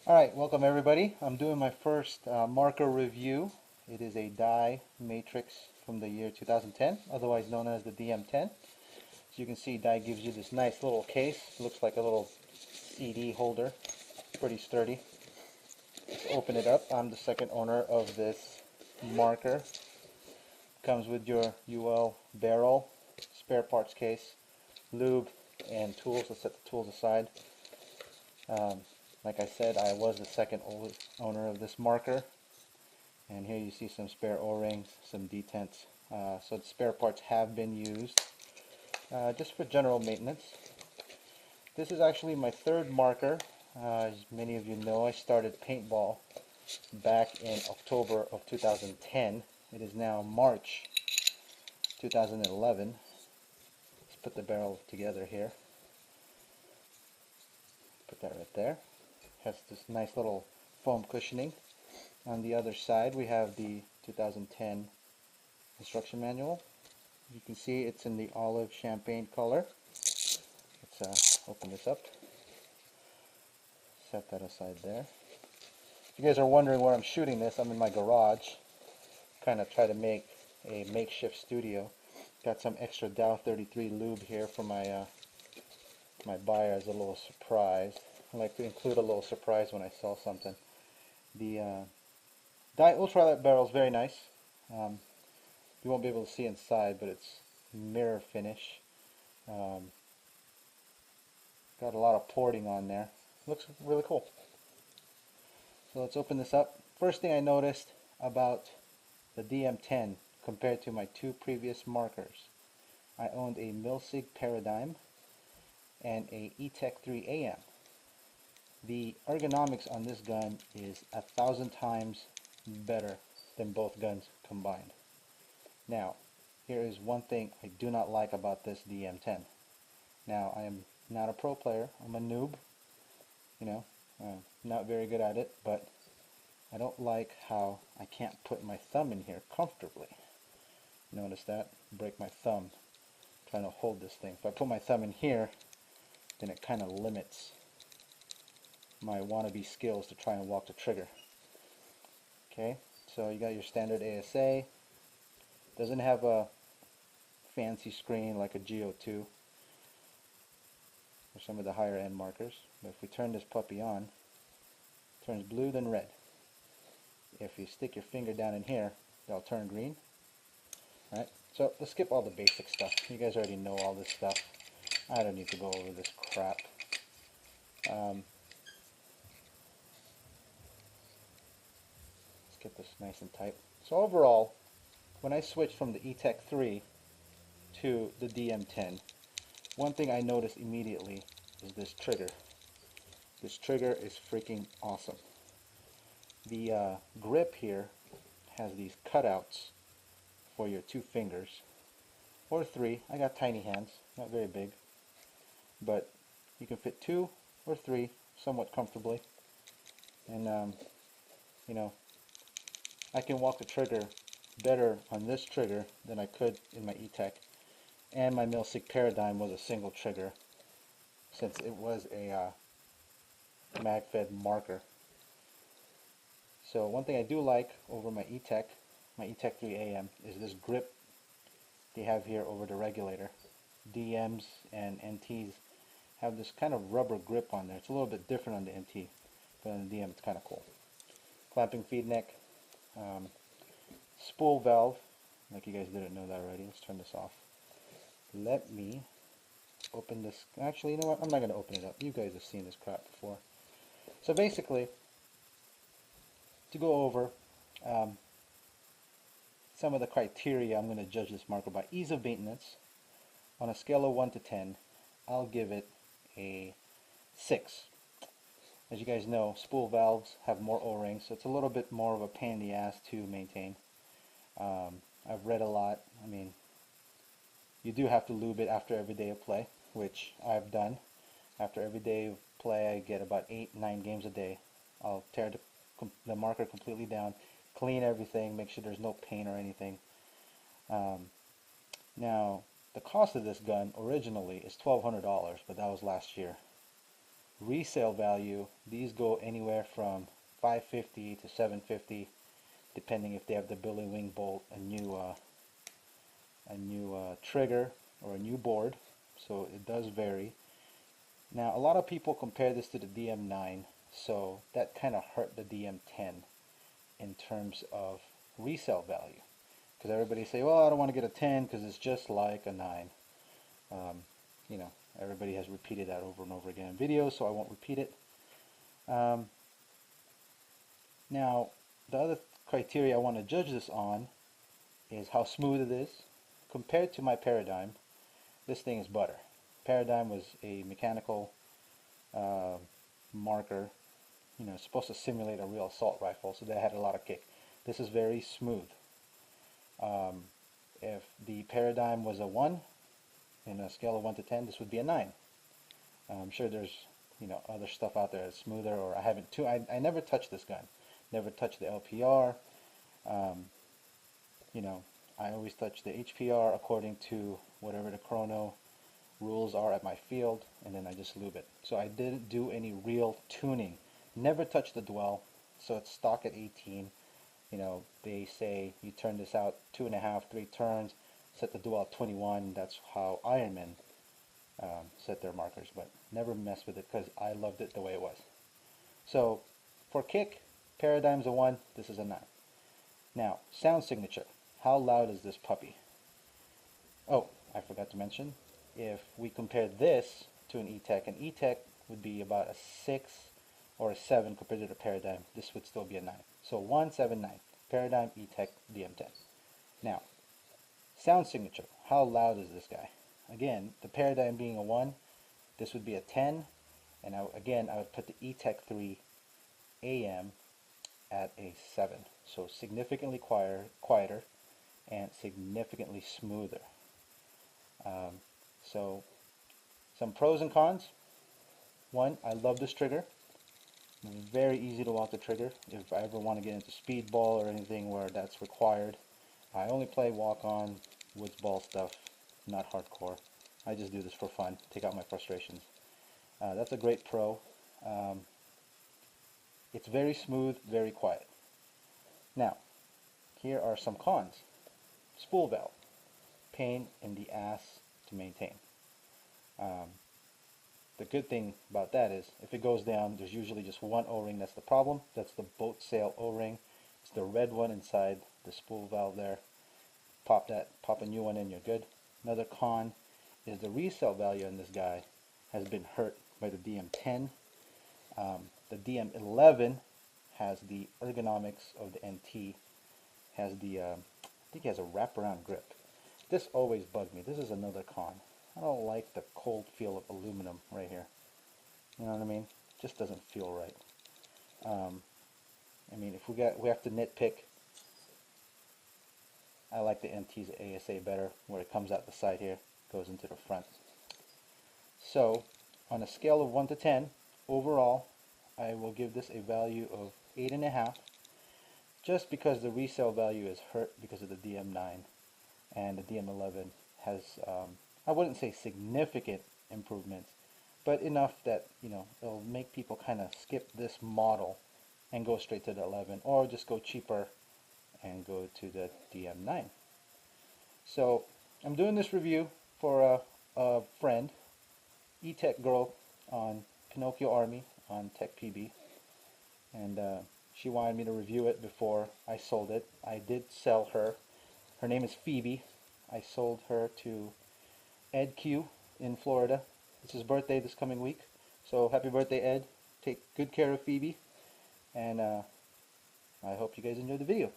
Alright, welcome everybody. I'm doing my first marker review. It is a die matrix from the year 2010, otherwise known as the DM10. So you can see die gives you this nice little case. Looks like a little CD holder. Pretty sturdy. Let's open it up. I'm the second owner of this marker. Comes with your UL barrel, spare parts case, lube, and tools. Let's set the tools aside. Like I said, I was the second owner of this marker. And here you see some spare O-rings, some detents. So the spare parts have been used just for general maintenance. This is actually my third marker. As many of you know, I started paintball back in October of 2010. It is now March 2011. Let's put the barrel together here. Put that right there. Has this nice little foam cushioning. On the other side we have the 2010 instruction manual. You can see it's in the olive champagne color. Let's open this up. Set that aside there. If you guys are wondering where I'm shooting this, I'm in my garage. Kind of try to make a makeshift studio. Got some extra Dow 33 lube here for my my buyer as a little surprise. I like to include a little surprise when I sell something. The Dye ultralight barrel is very nice. You won't be able to see inside, but it's mirror finish. Got a lot of porting on there. Looks really cool. So let's open this up. First thing I noticed about the DM10 compared to my two previous markers, I owned a Milsig Paradigm and a E-Tech 3 AM. The ergonomics on this gun is 1,000 times better than both guns combined. Now, here is one thing I do not like about this DM10. Now, I am not a pro player. I'm a noob. You know, not very good at it, but I don't like how I can't put my thumb in here comfortably. Notice that? Break my thumb trying to hold this thing. If I put my thumb in here, then it kind of limits my wannabe skills to try and walk the trigger. Okay, so you got your standard ASA. Doesn't have a fancy screen like a GO2 or some of the higher end markers. But if we turn this puppy on, it turns blue then red. If you stick your finger down in here, they'll turn green. Alright, so let's skip all the basic stuff. You guys already know all this stuff. I don't need to go over this crap. Let's get this nice and tight. So overall, when I switched from the E-Tech 3 to the DM10, one thing I noticed immediately is this trigger. This trigger is freaking awesome. The grip here has these cutouts for your two fingers, or three. I got tiny hands, not very big, but you can fit two or three somewhat comfortably. And you know, I can walk the trigger better on this trigger than I could in my E-Tech. And my Milsig Paradigm was a single trigger, since it was a mag-fed marker. So one thing I do like over my E-Tech 3 AM, is this grip they have here over the regulator. DMs and NTs have this kind of rubber grip on there. It's a little bit different on the NT, but on the DM it's kind of cool. Clamping feed neck, spool valve, like you guys didn't know that already. Let's turn this off. Let me open this. Actually, you know what? I'm not going to open it up. You guys have seen this crap before. So basically, to go over some of the criteria I'm going to judge this marker by. Ease of maintenance. On a scale of 1 to 10, I'll give it a 6. As you guys know, spool valves have more O-rings, so it's a little bit more of a pain in the ass to maintain. I've read a lot. I mean, you do have to lube it after every day of play, which I've done. After every day of play, I get about 8-9 games a day. I'll tear the marker completely down, clean everything, make sure there's no paint or anything. Now, the cost of this gun originally is $1,200, but that was last year. Resale value, these go anywhere from 550 to 750, depending if they have the Billy Wing bolt, a new trigger, or a new board. So it does vary. Now, a lot of people compare this to the DM9, so that kind of hurt the DM10 in terms of resale value. Because everybody say, well, I don't want to get a 10 because it's just like a 9. Um, you know, everybody has repeated that over and over again in videos, so I won't repeat it. Um, Now, the other criteria I want to judge this on is how smooth it is. Compared to my Paradigm, this thing is butter. Paradigm was a mechanical uh, marker, you know, supposed to simulate a real assault rifle, so that had a lot of kick. This is very smooth. Um, if the Paradigm was a 1, in a scale of 1 to 10, this would be a 9. I'm sure there's, you know, other stuff out there that's smoother, or I haven't too. I never touched this gun. Never touched the LPR. Um, you know, I always touch the HPR according to whatever the chrono rules are at my field, and then I just lube it. So I didn't do any real tuning. Never touched the dwell, so it's stock at 18. You know, they say you turn this out 2.5, 3 turns, set the dwell at 21. That's how Ironman set their markers, but never messed with it because I loved it the way it was. So for kick, Paradigm's a 1, this is a 9. Now, sound signature. How loud is this puppy? Oh, I forgot to mention, if we compare this to an E-Tech would be about a 6 or a 7 compared to the Paradigm. This would still be a 9. So 179, Paradigm, E-Tech, DM10. Now, sound signature. How loud is this guy? Again, the Paradigm being a 1, this would be a 10, and again, I would put the E-Tech 3 AM at a 7. So significantly quieter and significantly smoother. So some pros and cons. One, I love this trigger. Very easy to walk the trigger. If I ever want to get into speedball or anything where that's required, I only play walk-on, woods ball stuff, not hardcore. I just do this for fun, take out my frustrations. That's a great pro. Um, it's very smooth, very quiet. Now, here are some cons. Spool valve, pain in the ass to maintain. Um, the good thing about that is if it goes down, there's usually just one O-ring that's the problem. That's the boat sail O-ring. It's the red one inside the spool valve there. Pop a new one in, you're good. Another con is the resale value on this guy has been hurt by the DM10. The DM11 has the ergonomics of the NT, has the, I think it has a wraparound grip. This always bugged me. This is another con. I don't like the cold feel of aluminum right here. You know what I mean? Just doesn't feel right. I mean, if we have to nitpick, I like the NT's ASA better, where it comes out the side here, goes into the front. So, on a scale of 1 to 10, overall, I will give this a value of 8.5, just because the resale value is hurt because of the DM9, and the DM11 has, I wouldn't say significant improvements, but enough that, you know, it'll make people kind of skip this model and go straight to the 11, or just go cheaper and go to the DM9. So I'm doing this review for a friend, E-Tech girl on Pinocchio Army on Tech PB, and she wanted me to review it before I sold it. I did sell her. Her name is Phoebe. I sold her to Ed Q in Florida. It's his birthday this coming week, so happy birthday, Ed. Take good care of Phoebe, and I hope you guys enjoyed the video.